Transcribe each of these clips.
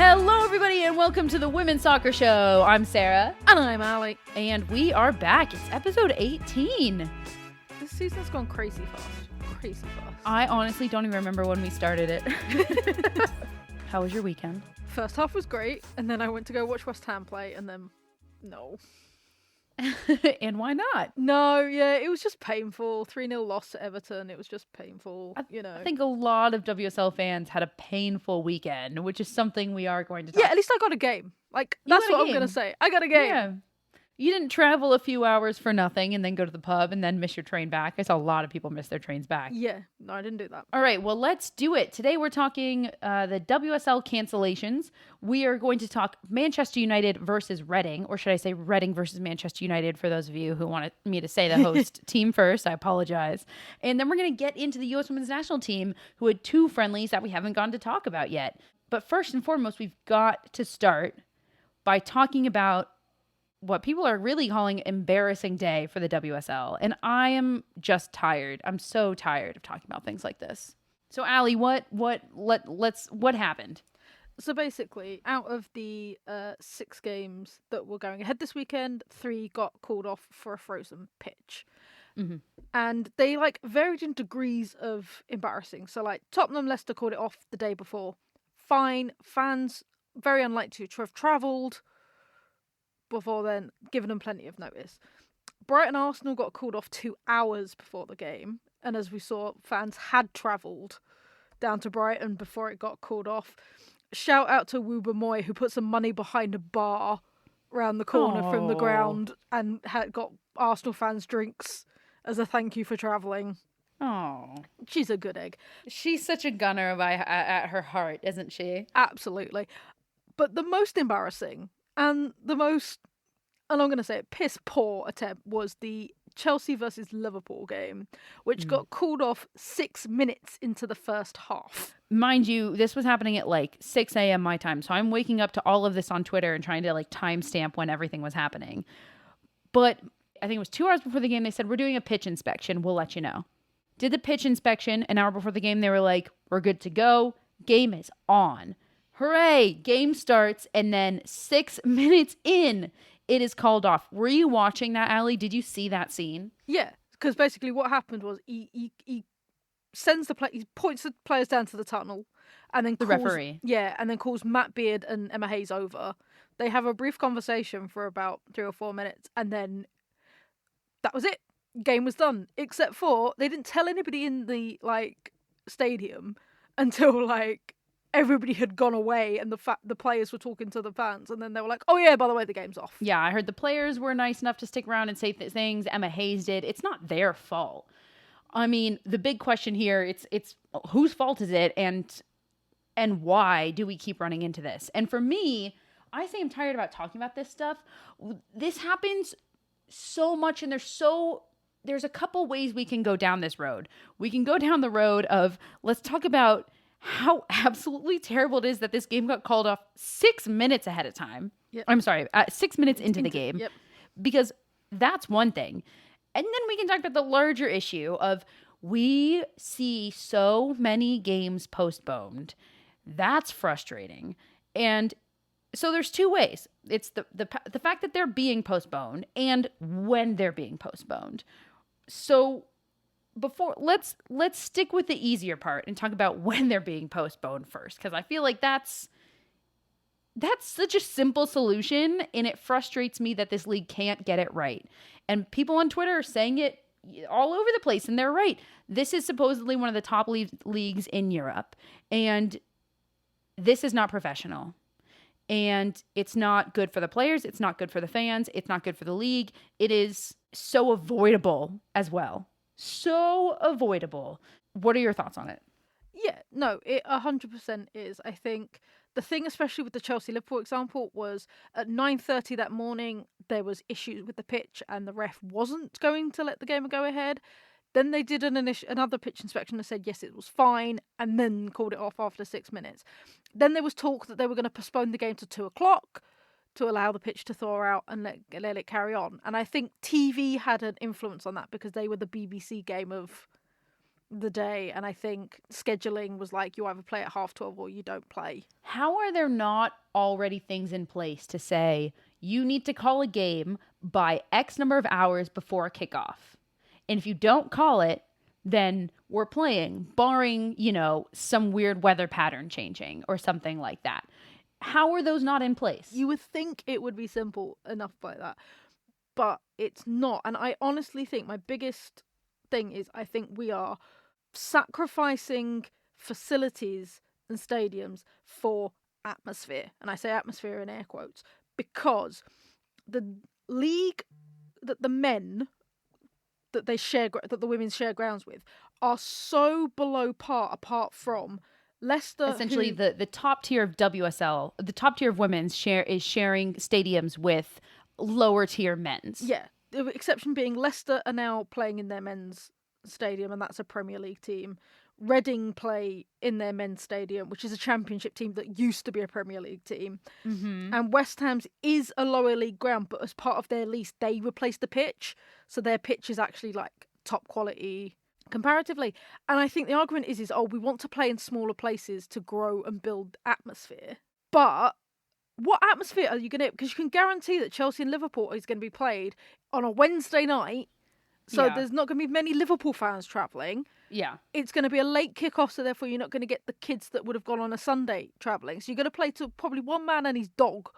Hello, everybody, and welcome to the Women's Soccer Show. I'm Sarah. And I'm Allie. And we are back. It's episode 18. This season's gone crazy fast. Crazy fast. I honestly don't even remember when we started it. How was your weekend? First half was great, and then I went to go watch West Ham play, and then no. And why not? No, yeah, it was just painful. 3-0 loss to Everton. It was just painful, I think a lot of WSL fans had a painful weekend, which is something we are going to talk about. Yeah, at least I got a game. That's what I'm going to say. I got a game. Yeah. You didn't travel a few hours for nothing and then go to the pub and then miss your train back. I saw a lot of people miss their trains back. Yeah, no, I didn't do that. All right, well, let's do it. Today we're talking the WSL cancellations. We are going to talk Manchester United versus Reading, or should I say Reading versus Manchester United for those of you who wanted me to say the host team first. I apologize. And then we're going to get into the U.S. Women's National Team, who had 2 friendlies that we haven't gone to talk about yet. But first and foremost, we've got to start by talking about what people are really calling embarrassing day for the WSL. And I am just tired. I'm so tired of talking about things like this. So Allie, what happened? So basically, out of the 6 games that were going ahead this weekend, 3 got called off for a frozen pitch. Mm-hmm. And they varied in degrees of embarrassing. So Tottenham, Leicester called it off the day before. Fine. Fans very unlikely to have travelled before then, given them plenty of notice. Brighton Arsenal got called off 2 hours before the game, and as we saw, fans had travelled down to Brighton before it got called off. Shout out to Wouba Moy, who put some money behind a bar round the corner from the ground and had got Arsenal fans drinks as a thank you for travelling. Oh, she's a good egg. She's such a gunner at her heart, isn't she? Absolutely. But the most embarrassing and the most, and I'm going to say it, piss poor attempt was the Chelsea versus Liverpool game, which got called off 6 minutes into the first half. Mind you, this was happening at 6 a.m. my time. So I'm waking up to all of this on Twitter and trying to timestamp when everything was happening. But I think it was 2 hours before the game, they said, we're doing a pitch inspection. We'll let you know. Did the pitch inspection. An hour before the game, they were like, we're good to go. Game is on. Hooray! Game starts, and then 6 minutes in, it is called off. Were you watching that, Allie? Did you see that scene? Yeah, because basically what happened was he sends he points the players down to the tunnel, and then calls, referee. Yeah, and then calls Matt Beard and Emma Hayes over. They have a brief conversation for about 3 or 4 minutes, and then that was it. Game was done. Except for they didn't tell anybody in the stadium until everybody had gone away and the players were talking to the fans, and then they were like, oh yeah, by the way, the game's off. Yeah, I heard the players were nice enough to stick around and say things. Emma Hayes did. It's not their fault. I mean, the big question here, it's whose fault is it, and why do we keep running into this? And for me, I say I'm tired about talking about this stuff. This happens so much, and there's a couple ways we can go down this road. We can go down the road of, let's talk about how absolutely terrible it is that this game got called off 6 minutes ahead of time. Yep. I'm sorry, 6 minutes into the game. Yep. Because that's one thing. And then we can talk about the larger issue of we see so many games postponed. That's frustrating. And so there's 2 ways. It's the fact that they're being postponed and when they're being postponed. So let's stick with the easier part and talk about when they're being postponed first, because I feel like that's such a simple solution, and it frustrates me that this league can't get it right. And people on Twitter are saying it all over the place, and they're right. This is supposedly one of the top leagues in Europe, and this is not professional. And it's not good for the players. It's not good for the fans. It's not good for the league. It is so avoidable as well. So avoidable. What are your thoughts on it? Yeah, no, it 100% is. I think the thing, especially with the Chelsea-Liverpool example, was at 9:30 that morning, there was issues with the pitch and the ref wasn't going to let the game go ahead. Then they did another pitch inspection and said, yes, it was fine, and then called it off after 6 minutes. Then there was talk that they were going to postpone the game to 2 o'clock to allow the pitch to thaw out and let it carry on. And I think TV had an influence on that because they were the BBC game of the day, and I think scheduling was like, you either play at 12:30 or you don't play. How are there not already things in place to say you need to call a game by X number of hours before kickoff? And if you don't call it, then we're playing, barring, some weird weather pattern changing or something like that. How are those not in place? You would think it would be simple enough by that, but it's not. And I honestly think my biggest thing is, I think we are sacrificing facilities and stadiums for atmosphere. And I say atmosphere in air quotes, because the league that the men that the women share grounds with are so below par, apart from Leicester, essentially the top tier of WSL, the top tier of women's is sharing stadiums with lower tier men's. Yeah, the exception being Leicester are now playing in their men's stadium, and that's a Premier League team. Reading play in their men's stadium, which is a Championship team that used to be a Premier League team. Mm-hmm. And West Ham's is a lower league ground, but as part of their lease, they replaced the pitch. So their pitch is actually like top quality comparatively. And I think the argument is, we want to play in smaller places to grow and build atmosphere. But what atmosphere are you going to... Because you can guarantee that Chelsea and Liverpool is going to be played on a Wednesday night. So there's not going to be many Liverpool fans travelling. Yeah. It's going to be a late kickoff, so therefore you're not going to get the kids that would have gone on a Sunday travelling. So you're going to play to probably one man and his dog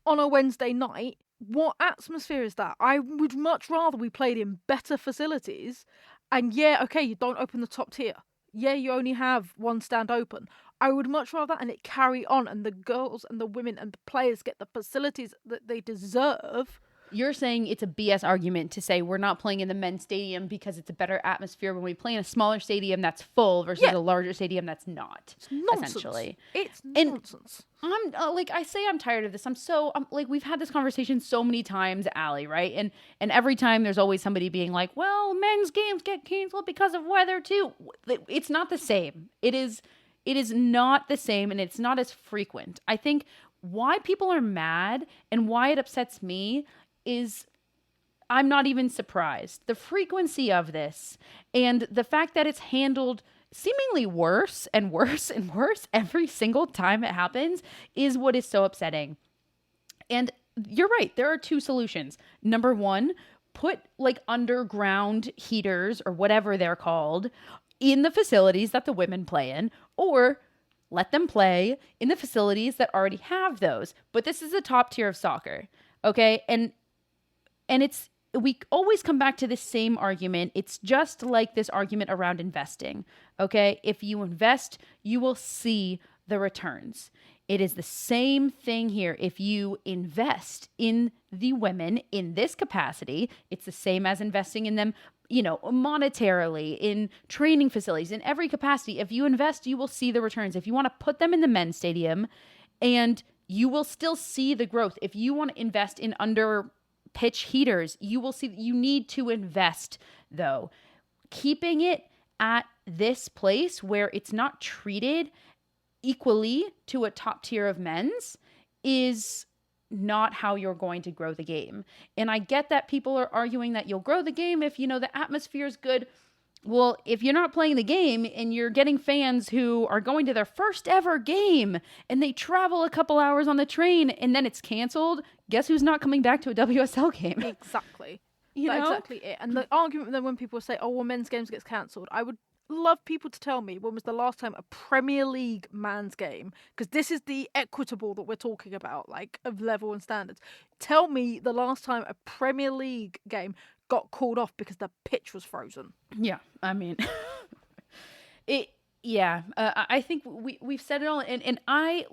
on a Wednesday night. What atmosphere is that? I would much rather we played in better facilities. And you don't open the top tier. Yeah, you only have one stand open. I would much rather that, and it carry on, and the girls and the women and the players get the facilities that they deserve. You're saying it's a BS argument to say we're not playing in the men's stadium because it's a better atmosphere when we play in a smaller stadium that's full versus a larger stadium that's not. It's nonsense. Essentially. It's nonsense. And I'm tired of this. We've had this conversation so many times, Allie, right? And every time there's always somebody being like, well, men's games get canceled because of weather too. It's not the same. It is not the same, and it's not as frequent. I think why people are mad and why it upsets me is I'm not even surprised. The frequency of this and the fact that it's handled seemingly worse and worse and worse every single time it happens is what is so upsetting. And you're right. There are two solutions. Number one, put underground heaters or whatever they're called in the facilities that the women play in, or let them play in the facilities that already have those. But this is the top tier of soccer. Okay. And we always come back to this same argument. It's just like this argument around investing. Okay. If you invest, you will see the returns. It is the same thing here. If you invest in the women in this capacity, it's the same as investing in them, monetarily, in training facilities, in every capacity. If you invest, you will see the returns. If you want to put them in the men's stadium, and you will still see the growth. If you want to invest in under pitch heaters, you will see that you need to invest, though. Keeping it at this place where it's not treated equally to a top tier of men's is not how you're going to grow the game. And I get that people are arguing that you'll grow the game if, the atmosphere is good. Well, if you're not playing the game and you're getting fans who are going to their first ever game and they travel a couple hours on the train and then it's canceled, guess who's not coming back to a WSL game? Exactly. That's exactly it. And the argument then when people say, men's games gets cancelled, I would love people to tell me when was the last time a Premier League man's game, because this is the equitable that we're talking about, of level and standards. Tell me the last time a Premier League game got called off because the pitch was frozen. Yeah, I mean, I think we've said it all, and I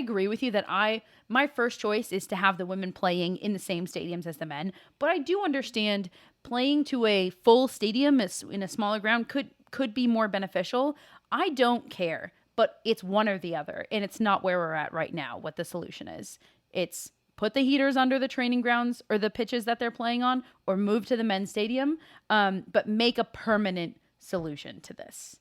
agree with you that my first choice is to have the women playing in the same stadiums as the men, but I do understand playing to a full stadium in a smaller ground could be more beneficial. I don't care, but it's one or the other, and it's not where we're at right now. What the solution is, it's put the heaters under the training grounds or the pitches that they're playing on, or move to the men's stadium, but make a permanent solution to this.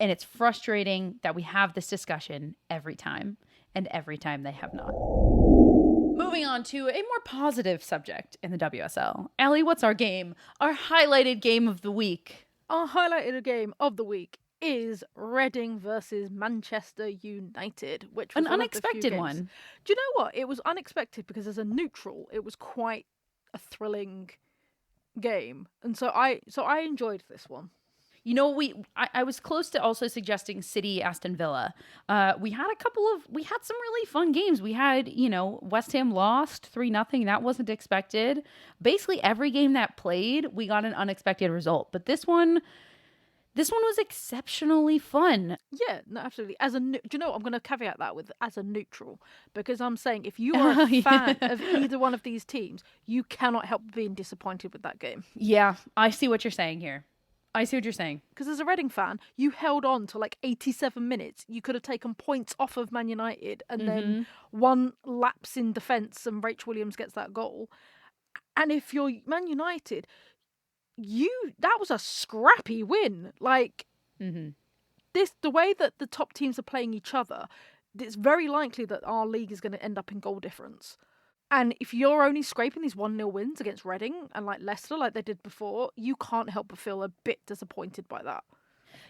And it's frustrating that we have this discussion every time, and every time they have not. Moving on to a more positive subject in the WSL. Allie, what's our game? Our highlighted game of the week. Our highlighted game of the week is Reading versus Manchester United, which was An one of the few unexpected games. one. Do you know what? It was unexpected because as a neutral, it was quite a thrilling game, and so I enjoyed this one. You know, I was close to also suggesting City Aston Villa. We had some really fun games. We had, West Ham lost 3-0. That wasn't expected. Basically every game that played, we got an unexpected result. But this one was exceptionally fun. Yeah, no, absolutely. Do you know what? I'm going to caveat that with as a neutral, because I'm saying if you are a fan of either one of these teams, you cannot help being disappointed with that game. Yeah, I see what you're saying here. I see what you're saying. Because as a Reading fan, you held on to like 87 minutes. You could have taken points off of Man United and then one lapse in defence and Rachel Williams gets that goal. And if you're Man United, that was a scrappy win. Like, the way that the top teams are playing each other, it's very likely that our league is going to end up in goal difference. And if you're only scraping these 1-0 wins against Reading and like Leicester, like they did before, you can't help but feel a bit disappointed by that.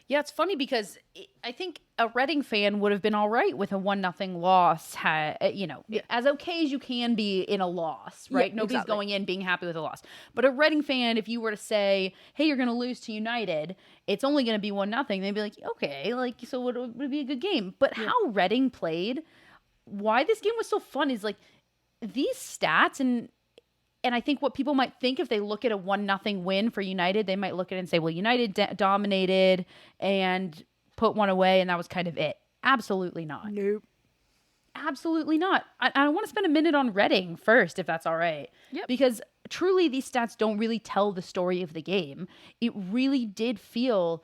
Yeah, it's funny because I think a Reading fan would have been all right with a 1-0 loss, as okay as you can be in a loss, right? Yeah, Nobody's exactly. going in being happy with a loss. But a Reading fan, if you were to say, hey, you're going to lose to United, it's only going to be 1-0, they'd be like, okay, like, so would it be a good game? But how Reading played, why this game was so fun is like these stats and I think what people might think if they look at a 1-0 win for United, they might look at it and say, well, United dominated and put one away, and that was kind of it. Absolutely not. Nope. Absolutely not. I want to spend a minute on Reading first, if that's all right. Yep. Because truly, these stats don't really tell the story of the game. It really did feel,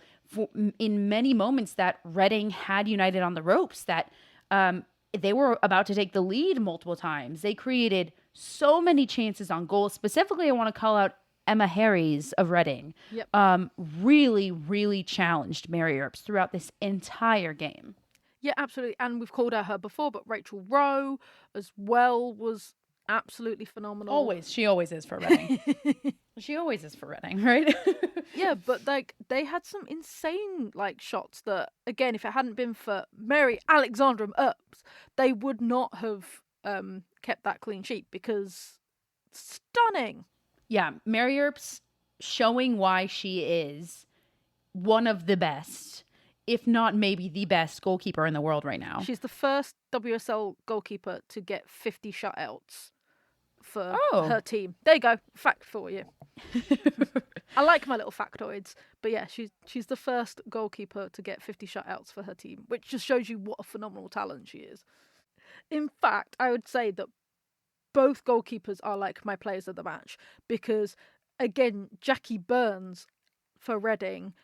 in many moments, that Reading had United on the ropes, that they were about to take the lead multiple times. They created so many chances on goal. Specifically, I want to call out Emma Harries of Reading. Yep. Really, really challenged Mary Earps throughout this entire game. Yeah, absolutely. And we've called out her before, but Rachel Rowe as well was absolutely phenomenal. Always. She always is for Reading. She always is for Reading, right? Yeah, but like they had some insane like shots that, again, if it hadn't been for Mary Alexandra Earps, they would not have kept that clean sheet, because stunning. Yeah, Mary Earps showing why she is one of the best, if not maybe the best goalkeeper in the world right now. She's the first WSL goalkeeper to get 50 shutouts for her team. There you go, fact for you. I like my little factoids, but yeah, she's the first goalkeeper to get 50 shutouts for her team, which just shows you what a phenomenal talent she is. In fact, I would say that both goalkeepers are like my players of the match, because again, Jackie Burns for Reading,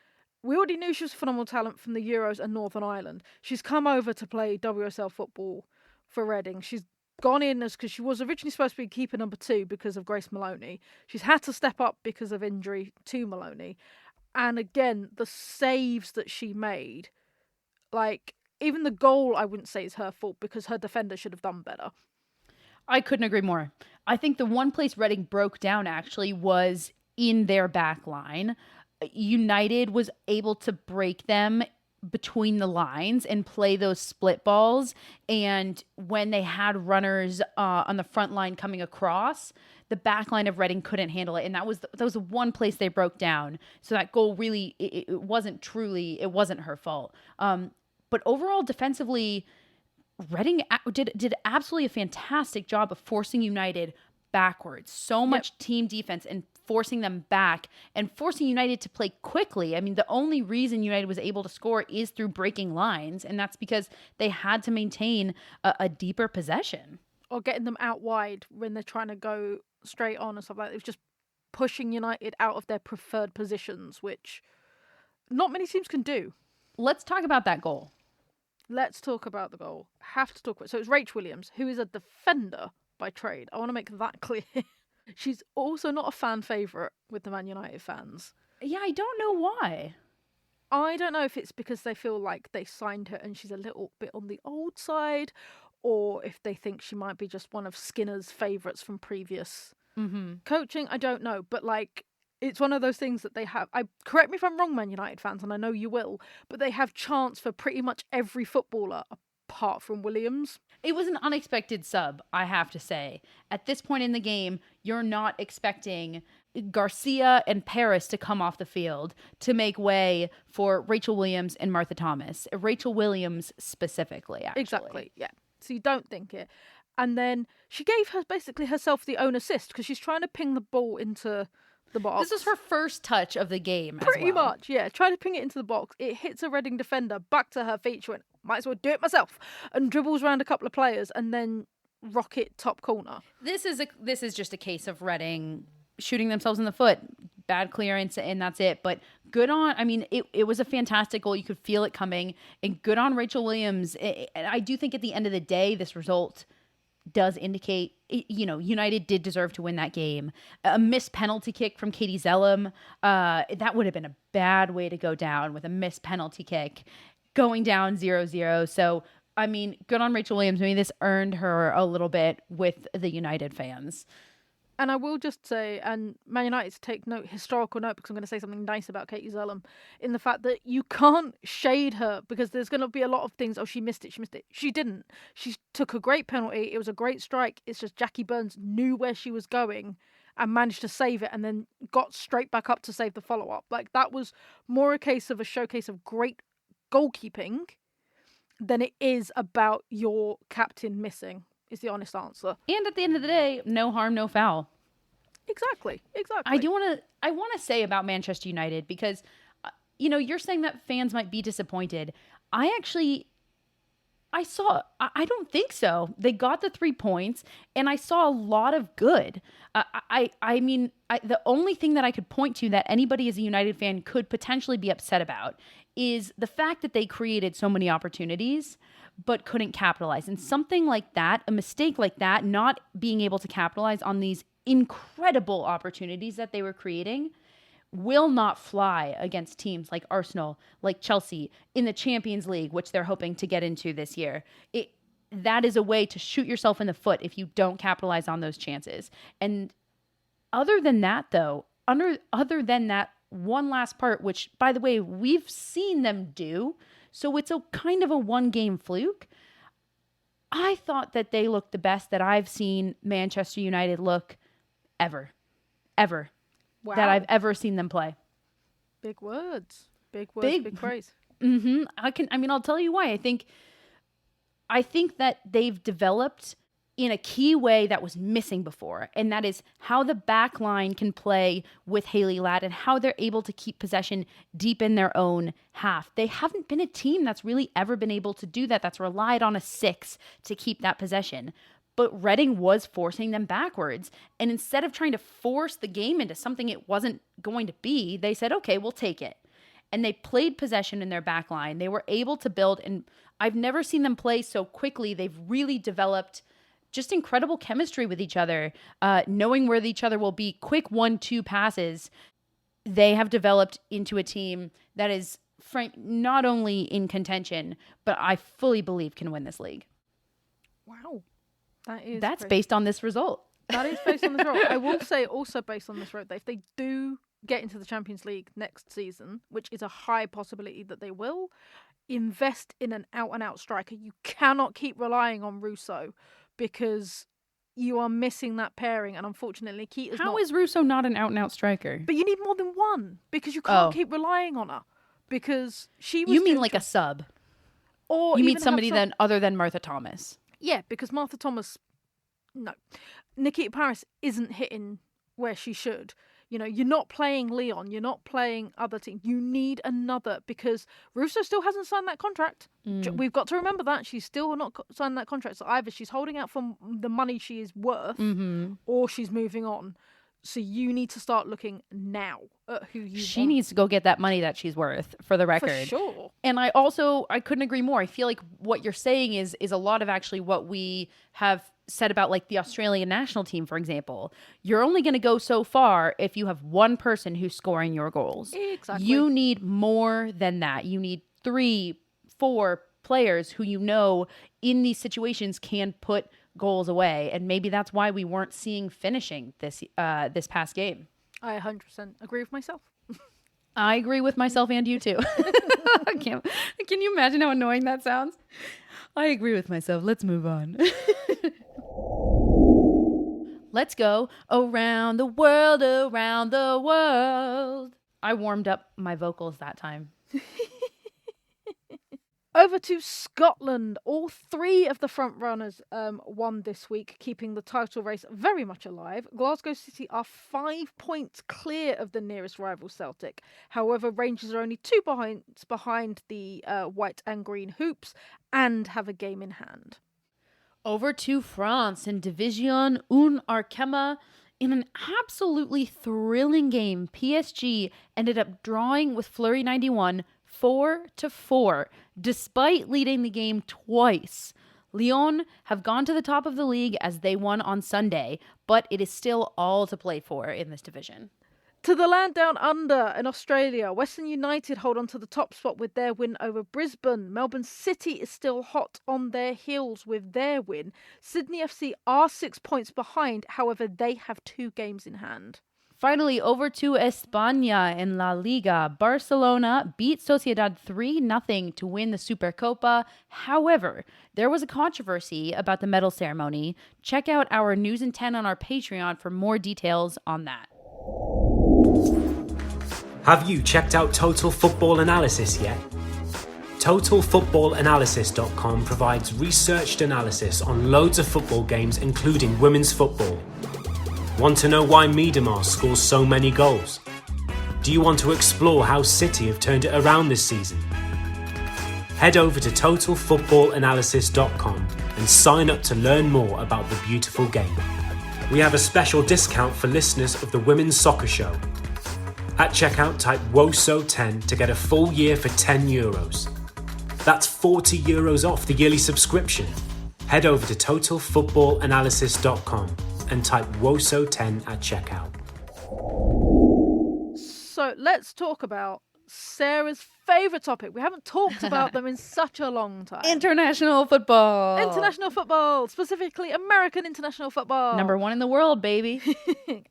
we already knew she was a phenomenal talent from the Euros and Northern Ireland. She's come over to play WSL football for Reading. She's gone in because she was originally supposed to be keeper number 2 because of Grace Maloney. She's had to step up because of injury to Maloney. And again, the saves that she made, like, even the goal I wouldn't say is her fault, because her defender should have done better. I couldn't agree more. I think the one place Reading broke down actually was in their back line. United was able to break them between the lines and play those split balls. And when they had runners on the front line coming across, the back line of Reading couldn't handle it. And that was the one place they broke down. So that goal really, it wasn't her fault. But overall, defensively, Reading did absolutely a fantastic job of forcing United backwards. So much team defense and forcing them back and forcing United to play quickly. I mean, the only reason United was able to score is through breaking lines, and that's because they had to maintain a deeper possession. Or getting them out wide when they're trying to go straight on and stuff like that. It was just pushing United out of their preferred positions, which not many teams can do. Let's talk about that goal. Let's talk about the goal. Have to talk about it. So it's Rach Williams, who is a defender by trade. I want to make that clear. She's also not a fan favourite with the Man United fans. Yeah, I don't know why. I don't know if it's because they feel like they signed her and she's a little bit on the old side, or if they think she might be just one of Skinner's favourites from previous coaching. I don't know. But like, It's one of those things that they have. Correct me if I'm wrong, Man United fans, and I know you will, but they have chance for pretty much every footballer apart from Williams. It was an unexpected sub, I have to say. At this point in the game, you're not expecting Garcia and Paris to come off the field to make way for Rachel Williams and Martha Thomas. Rachel Williams specifically, actually. Exactly, yeah. So you don't think it. And then she gave her basically herself the own assist because she's trying to ping the ball into the box. This is her first touch of the game. Pretty much, yeah. Trying to ping it into the box. It hits a Reading defender back to her feet. She went, might as well do it myself, and dribbles around a couple of players and then rocket top corner. This is just a case of Reading shooting themselves in the foot. Bad clearance, and that's it. But good on, I mean, it was a fantastic goal. You could feel it coming. And good on Rachel Williams. And I do think at the end of the day, this result does indicate, United did deserve to win that game. A missed penalty kick from Katie Zellum, that would have been a bad way to go down, with a missed penalty kick going down 0-0. So, I mean, good on Rachel Williams. Maybe this earned her a little bit with the United fans. And I will just say, and Man United to take note, historical note, because I'm going to say something nice about Katie Zellum, in the fact that you can't shade her, because there's going to be a lot of things, oh, she missed it. She didn't. She took a great penalty. It was a great strike. It's just Jackie Burns knew where she was going and managed to save it, and then got straight back up to save the follow-up. Like, that was more a case of a showcase of great goalkeeping than it is about your captain missing. Is the honest answer. And at the end of the day, no harm, no foul. Exactly. I want to say about Manchester United, because, you're saying that fans might be disappointed. I don't think so. They got the 3 points, and I saw a lot of good. The only thing that I could point to that anybody as a United fan could potentially be upset about is the fact that they created so many opportunities but couldn't capitalize. And something like that, a mistake like that, not being able to capitalize on these incredible opportunities that they were creating, will not fly against teams like Arsenal, like Chelsea, in the Champions League, which they're hoping to get into this year. That is a way to shoot yourself in the foot if you don't capitalize on those chances. And other than that, though, other than that one last part, which, by the way, we've seen them do, so it's a kind of a one-game fluke, I thought that they looked the best that I've seen Manchester United look ever. Wow. That I've ever seen them play. Big words, big praise. I'll tell you why. I think that they've developed in a key way that was missing before, and that is how the back line can play with Hayley Ladd and how they're able to keep possession deep in their own half. They haven't been a team that's really ever been able to do that, that's relied on a 6 to keep that possession. But Reading was forcing them backwards, and instead of trying to force the game into something it wasn't going to be, they said, okay, we'll take it. And they played possession in their back line. They were able to build, and I've never seen them play so quickly. They've really developed just incredible chemistry with each other, knowing where each other will be, quick 1-2 passes. They have developed into a team that is not only in contention, but I fully believe can win this league. Wow. That's based on this result. That is based on this result. I will say also based on this result that if they do get into the Champions League next season, which is a high possibility that they will, invest in an out-and-out striker. You cannot keep relying on Russo, because you are missing that pairing, and unfortunately Keita's How is Russo not an out-and-out striker? But you need more than one, because you can't keep relying on her, because she was... You mean like a sub? Or you mean somebody then other than Martha Thomas? Yeah, because Martha Thomas... No. Nikita Paris isn't hitting where she should. You're not playing Leon. You're not playing other teams. You need another, because Russo still hasn't signed that contract. We've got to remember that. She's still not signed that contract. So either she's holding out for the money she is worth, or she's moving on. So you need to start looking now at who you She needs to go get that money that she's worth, for the record. For sure. And I couldn't agree more. I feel like what you're saying is a lot of actually what we have said about, like, the Australian national team, for example. You're only going to go so far if you have one person who's scoring your goals. Exactly. You need more than that. You need 3-4 players who in these situations can put goals away, and maybe that's why we weren't seeing finishing this past game. I 100% agree with myself. I agree with myself and you too. Can you imagine how annoying that sounds? I agree with myself. Let's move on. Let's go around the world, around the world. I warmed up my vocals that time. Over to Scotland. All three of the front runners won this week, keeping the title race very much alive. Glasgow City are 5 points clear of the nearest rival Celtic. However, Rangers are only 2 points behind the white and green hoops and have a game in hand. Over to France in Division 1 Arkema. In an absolutely thrilling game, PSG ended up drawing with Fleury 91 4-4, despite leading the game twice. Lyon have gone to the top of the league as they won on Sunday, but it is still all to play for in this division. To the land down under in Australia, Western United hold on to the top spot with their win over Brisbane. Melbourne City is still hot on their heels with their win. Sydney FC are 6 points behind, however they have 2 games in hand. Finally, over to España in La Liga. Barcelona beat Sociedad 3-0 to win the Supercopa. However, there was a controversy about the medal ceremony. Check out our News in 10 on our Patreon for more details on that. Have you checked out Total Football Analysis yet? TotalFootballAnalysis.com provides researched analysis on loads of football games, including women's football. Want to know why Miedemar scores so many goals? Do you want to explore how City have turned it around this season? Head over to TotalFootballAnalysis.com and sign up to learn more about the beautiful game. We have a special discount for listeners of the Women's Soccer Show. At checkout, type WOSO10 to get a full year for €10. That's €40 off the yearly subscription. Head over to TotalFootballAnalysis.com and type WOSO10 at checkout. So let's talk about Sarah's favourite topic. We haven't talked about them in such a long time. International football. International football, specifically American international football. Number 1 in the world, baby. Those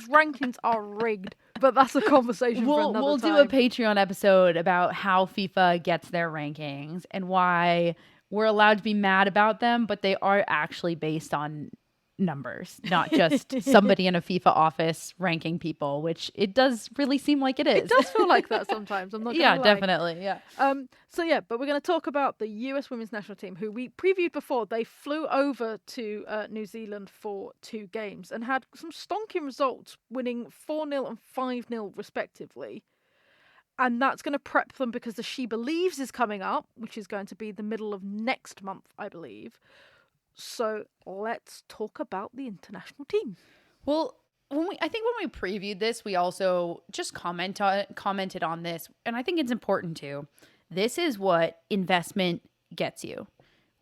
rankings are rigged, but that's a conversation for another time. We'll do a Patreon episode about how FIFA gets their rankings and why we're allowed to be mad about them, but they are actually based on numbers, not just somebody in a FIFA office ranking people, which it does really seem like it is. It does feel like that sometimes. I'm not gonna lie. Definitely. Yeah. But we're going to talk about the US women's national team, who we previewed before. They flew over to New Zealand for 2 games and had some stonking results, winning 4-0 and 5-0 respectively. And that's going to prep them because the She Believes is coming up, which is going to be the middle of next month, I believe. So let's talk about the international team. Well, when we previewed this, we also just commented on this, and I think it's important too. This is what investment gets you.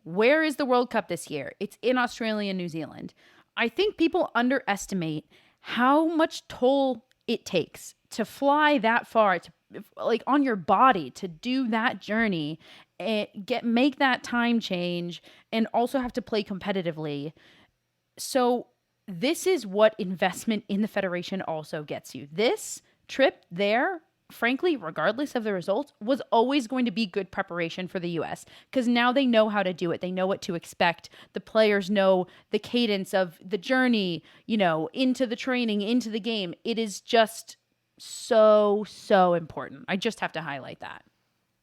Where is the World Cup this year? It's in Australia and New Zealand. I think people underestimate how much toll it takes to fly that far, to like on your body, to do that journey and make that time change and also have to play competitively. So this is what investment in the federation also gets you. This trip there, frankly, regardless of the results, was always going to be good preparation for the US because now they know how to do it. They know what to expect. The players know the cadence of the journey, into the training, into the game. It is just so important. I just have to highlight that.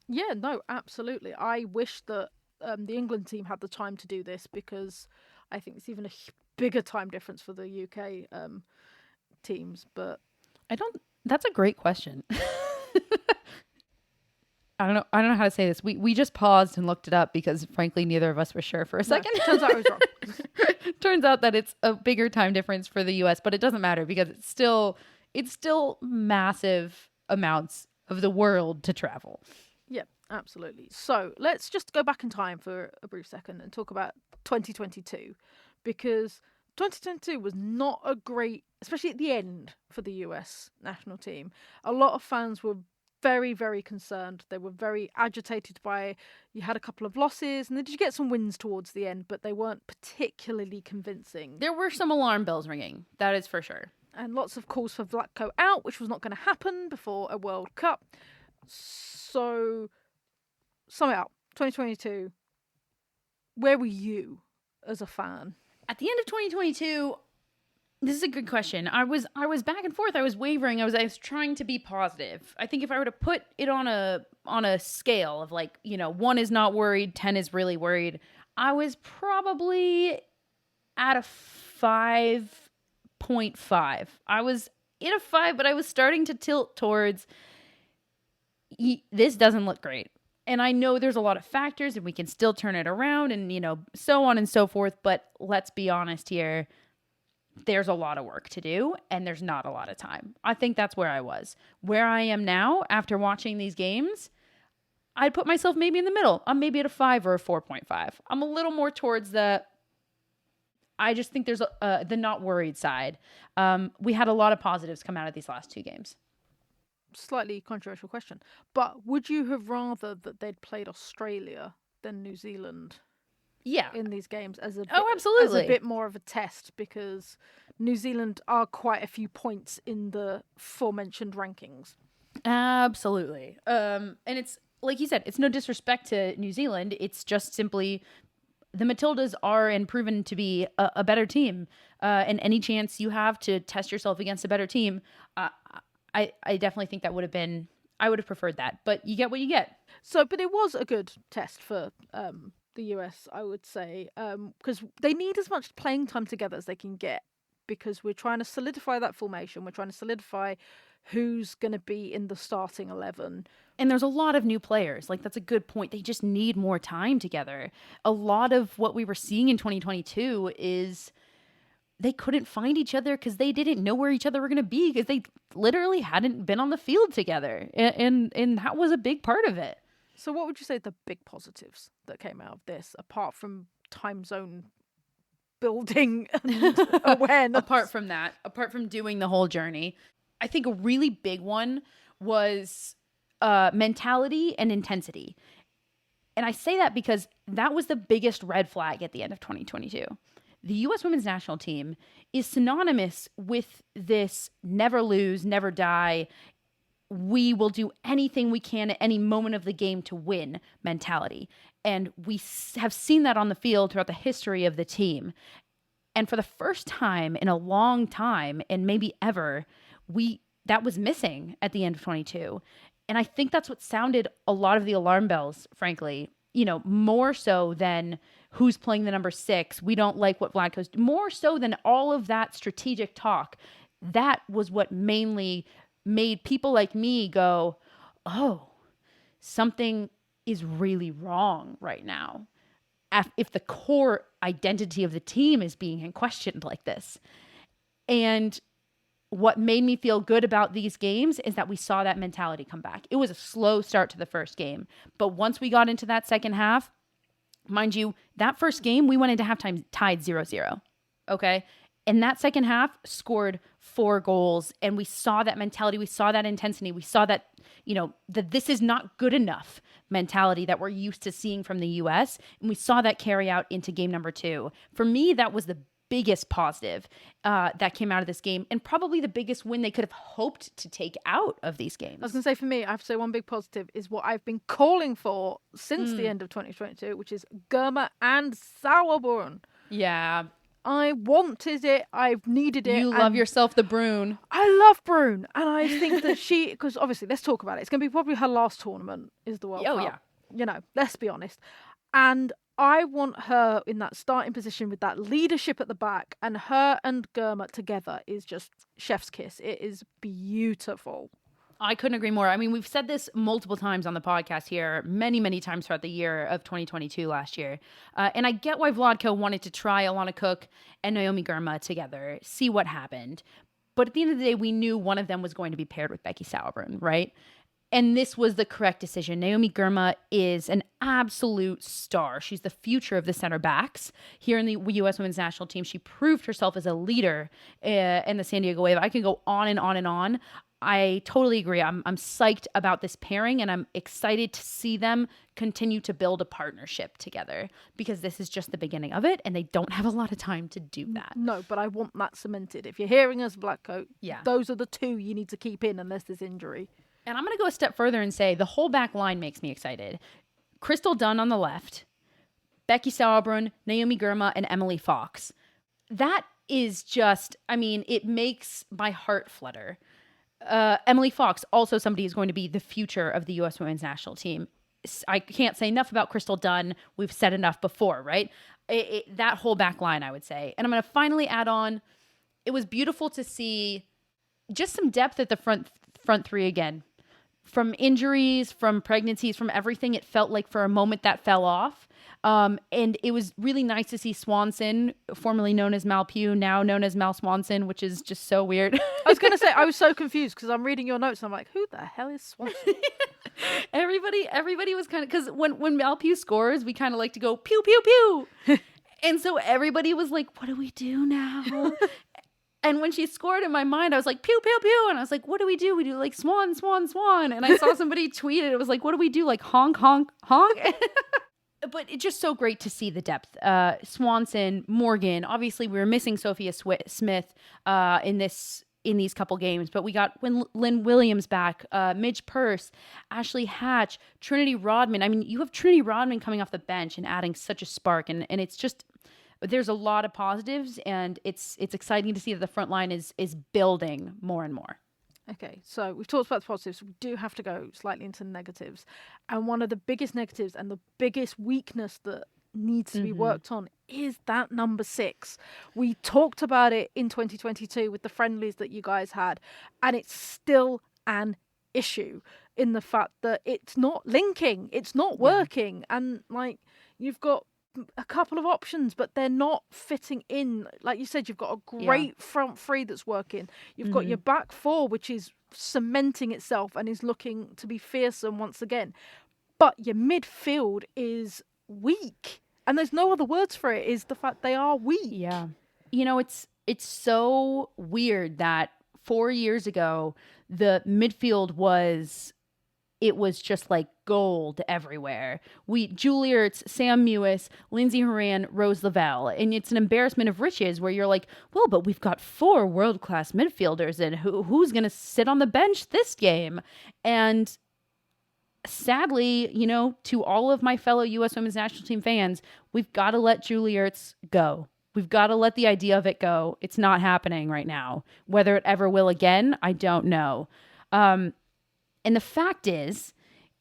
Yeah, no, absolutely. I wish that the England team had the time to do this because I think it's even a bigger time difference for the UK teams. But that's a great question. I don't know how to say this. We just paused and looked it up because frankly neither of us were sure for a second. Turns out I was wrong. Turns out that it's a bigger time difference for the US, but it doesn't matter because it's still massive amounts of the world to travel. Yeah, absolutely. So let's just go back in time for a brief second and talk about 2022 because 2022 was not a great, especially at the end for the US national team. A lot of fans were very, very concerned. They were very agitated by, you had a couple of losses and then did you get some wins towards the end, but they weren't particularly convincing. There were some alarm bells ringing, that is for sure. and lots of calls for Vlatko out, which was not going to happen before a World Cup. So, sum it up. 2022. Where were you as a fan? At the end of 2022, this is a good question. I was back and forth. I was wavering. I was trying to be positive. I think if I were to put it on a scale of 1 is not worried, 10 is really worried, I was probably at a 5.5. I was in a 5, but I was starting to tilt towards this doesn't look great. And I know there's a lot of factors and we can still turn it around and, so on and so forth. But let's be honest here. There's a lot of work to do and there's not a lot of time. I think that's where I was. Where I am now after watching these games, I'd put myself maybe in the middle. I'm maybe at a 5 or a 4.5. I'm a little more towards I just think there's the not worried side. We had a lot of positives come out of these last 2 games. Slightly controversial question, but would you have rather that they'd played Australia than New Zealand? Yeah, in these games as absolutely as a bit more of a test, because New Zealand are quite a few points in the aforementioned rankings. Absolutely, and it's like you said, it's no disrespect to New Zealand. It's just simply the Matildas are and proven to be a better team, and any chance you have to test yourself against a better team, I definitely think that would have been. I would have preferred that, but you get what you get. So, but it was a good test for the US, I would say, because they need as much playing time together as they can get, because we're trying to solidify that formation. We're trying to solidify who's going to be in the starting 11. And there's a lot of new players. That's a good point. They just need more time together. A lot of what we were seeing in 2022 is they couldn't find each other because they didn't know where each other were going to be because they literally hadn't been on the field together. And that was a big part of it. So what would you say the big positives that came out of this, apart from time zone building and awareness? Apart from doing the whole journey, I think a really big one was mentality and intensity. And I say that because that was the biggest red flag at the end of 2022. The U.S. women's national team is synonymous with this never lose, never die, we will do anything we can at any moment of the game to win mentality. And we have seen that on the field throughout the history of the team. And for the first time in a long time, and maybe ever, that was missing at the end of 22. And I think that's what sounded a lot of the alarm bells, frankly, more so than who's playing the number 6. We don't like what Vlatko's, more so than all of that strategic talk. That was what mainly made people like me go, oh, something is really wrong right now. If the core identity of the team is being questioned like this. And what made me feel good about these games is that we saw that mentality come back. It was a slow start to the first game, but once we got into that second half, mind you, that first game, we went into halftime tied 0-0. Okay. And that second half scored 4 goals, and we saw that mentality. We saw that intensity. We saw that, that this is not good enough mentality that we're used to seeing from the U.S. And we saw that carry out into game number 2. For me, that was the biggest positive that came out of this game, and probably the biggest win they could have hoped to take out of these games. I was going to say, for me, I have to say one big positive is what I've been calling for since the end of 2022, which is Germa and Sauerbrunn. Yeah. I wanted it. I've needed it. You love yourself the Brune. I love Brune. And I think that because obviously, let's talk about it. It's going to be probably her last tournament is the World Cup. Yeah. Let's be honest. And I want her in that starting position with that leadership at the back, and her and Germa together is just chef's kiss. It is beautiful. I couldn't agree more. I mean, we've said this multiple times on the podcast here, many, many times throughout the year of 2022 last year. And I get why Vlatko wanted to try Alana Cook and Naomi Germa together, see what happened. But at the end of the day, we knew one of them was going to be paired with Becky Sauerbrunn, right? And this was the correct decision. Naomi Germa is an absolute star. She's the future of the center backs here in the U.S. women's national team. She proved herself as a leader in the San Diego Wave. I can go on and on and on. I totally agree. I'm psyched about this pairing, and I'm excited to see them continue to build a partnership together, because this is just the beginning of it, and they don't have a lot of time to do that. No, but I want that cemented. If you're hearing us, Blackcoat, Yeah. those are the two you need to keep in unless there's injury. And I'm going to go a step further and say the whole back line makes me excited. Crystal Dunn on the left, Becky Sauerbrunn, Naomi Girma, and Emily Fox. That is just, I mean, it makes my heart flutter. Emily Fox, also somebody who's going to be the future of the U.S. women's national team. I can't say enough about Crystal Dunn. We've said enough before, right? That whole back line, I would say. And I'm going to finally add on, it was beautiful to see just some depth at the front three again. From injuries, from pregnancies, from everything, it felt like for a moment that fell off. And it was really nice to see Swanson, formerly known as Mal Pugh, now known as Mal Swanson, which is just so weird. I was going to say, I was so confused because I'm reading your notes and I'm like, who the hell is Swanson? Everybody was kind of, because when Mal Pugh scores, we kind of like to go pew, pew, pew. And so everybody was like, what do we do now? And when she scored, in my mind, I was like, pew, pew, pew. And I was like, what do? We do like swan, swan, swan. And I saw somebody tweet it. It was like, what do we do? Like honk, honk, honk. But it's just so great to see the depth. Swanson, Morgan. Obviously, we were missing Sophia Smith in these couple games, but we got Lynn Williams back, Midge Purse, Ashley Hatch, Trinity Rodman. I mean, you have Trinity Rodman coming off the bench and adding such a spark, and it's just, there's a lot of positives, and it's exciting to see that the front line is building more and more. Okay, so we've talked about the positives. We do have to go slightly into the negatives. And one of the biggest negatives and the biggest weakness that needs to be worked on is that number 6. We talked about it in 2022 with the friendlies that you guys had, and it's still an issue in the fact that it's not linking, it's not working. And like, you've got a couple of options, but they're not fitting in. Like you said, you've got a great front three that's working. You've got your back four, which is cementing itself and is looking to be fearsome once again. But your midfield is weak. And there's no other words for it, is the fact they are weak. Yeah. You know, it's so weird that 4 years ago, the midfield was just like gold everywhere. Julie Ertz, Sam Mewis, Lindsay Horan, Rose Lavelle. And it's an embarrassment of riches where you're like, well, but we've got 4 world-class midfielders, and who's going to sit on the bench this game? And sadly, you know, to all of my fellow U.S. Women's National Team fans, we've got to let Julie Ertz go. We've got to let the idea of it go. It's not happening right now. Whether it ever will again, I don't know. And the fact is,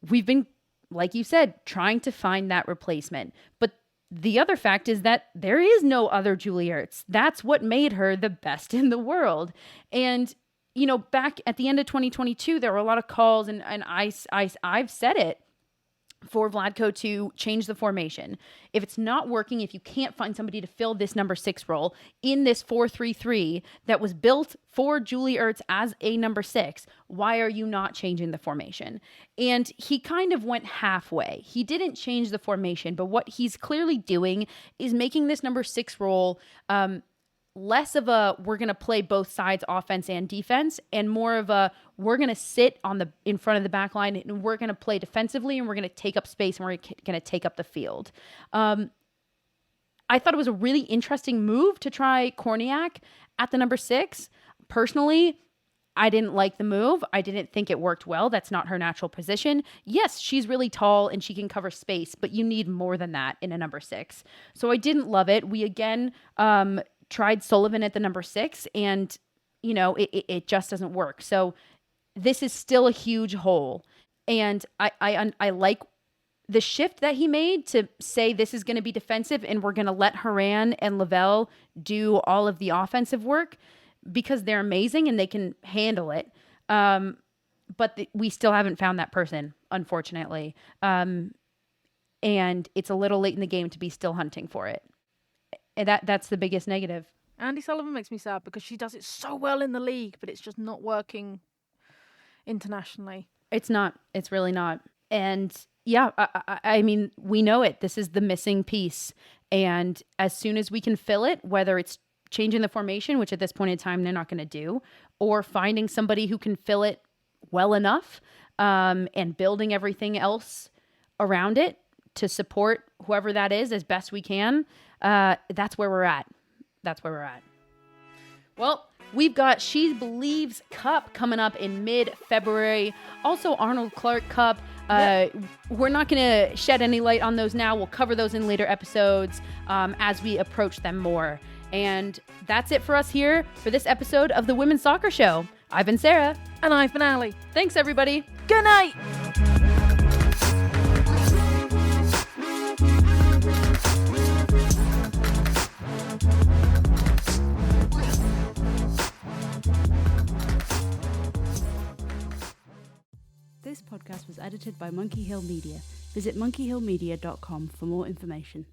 we've been, like you said, trying to find that replacement. But the other fact is that there is no other Julie Ertz. That's what made her the best in the world. And, you know, back at the end of 2022, there were a lot of calls, and I've said it, for Vlatko to change the formation. If it's not working, if you can't find somebody to fill this number 6 role in this 4-3-3 that was built for Julie Ertz as a number 6, why are you not changing the formation? And he kind of went halfway. He didn't change the formation, but what he's clearly doing is making this number 6 role less of a we're going to play both sides, offense and defense, and more of a we're going to sit in front of the back line, and we're going to play defensively, and we're going to take up space, and we're going to take up the field. I thought it was a really interesting move to try Korniak at the number 6. Personally, I didn't like the move. I didn't think it worked well. That's not her natural position. Yes, she's really tall and she can cover space, but you need more than that in a number 6. So I didn't love it. We again tried Sullivan at the number 6, and you know, it just doesn't work. So this is still a huge hole. And I like the shift that he made to say this is going to be defensive and we're going to let Horan and Lavelle do all of the offensive work because they're amazing and they can handle it. But we still haven't found that person, unfortunately. And it's a little late in the game to be still hunting for it. And that's the biggest negative. Andy Sullivan makes me sad because she does it so well in the league, but it's just not working internationally. It's not. It's really not. And yeah, I mean, we know it. This is the missing piece. And as soon as we can fill it, whether it's changing the formation, which at this point in time they're not going to do, or finding somebody who can fill it well enough, and building everything else around it to support whoever that is as best we can. That's where we're at. That's where we're at. Well, we've got She Believes Cup coming up in mid-February. Also Arnold Clark Cup. We're not going to shed any light on those now. We'll cover those in later episodes as we approach them more. And that's it for us here for this episode of the Women's Soccer Show. I've been Sarah. And I've been Allie. Thanks, everybody. Good night. This podcast was edited by Monkey Hill Media. Visit monkeyhillmedia.com for more information.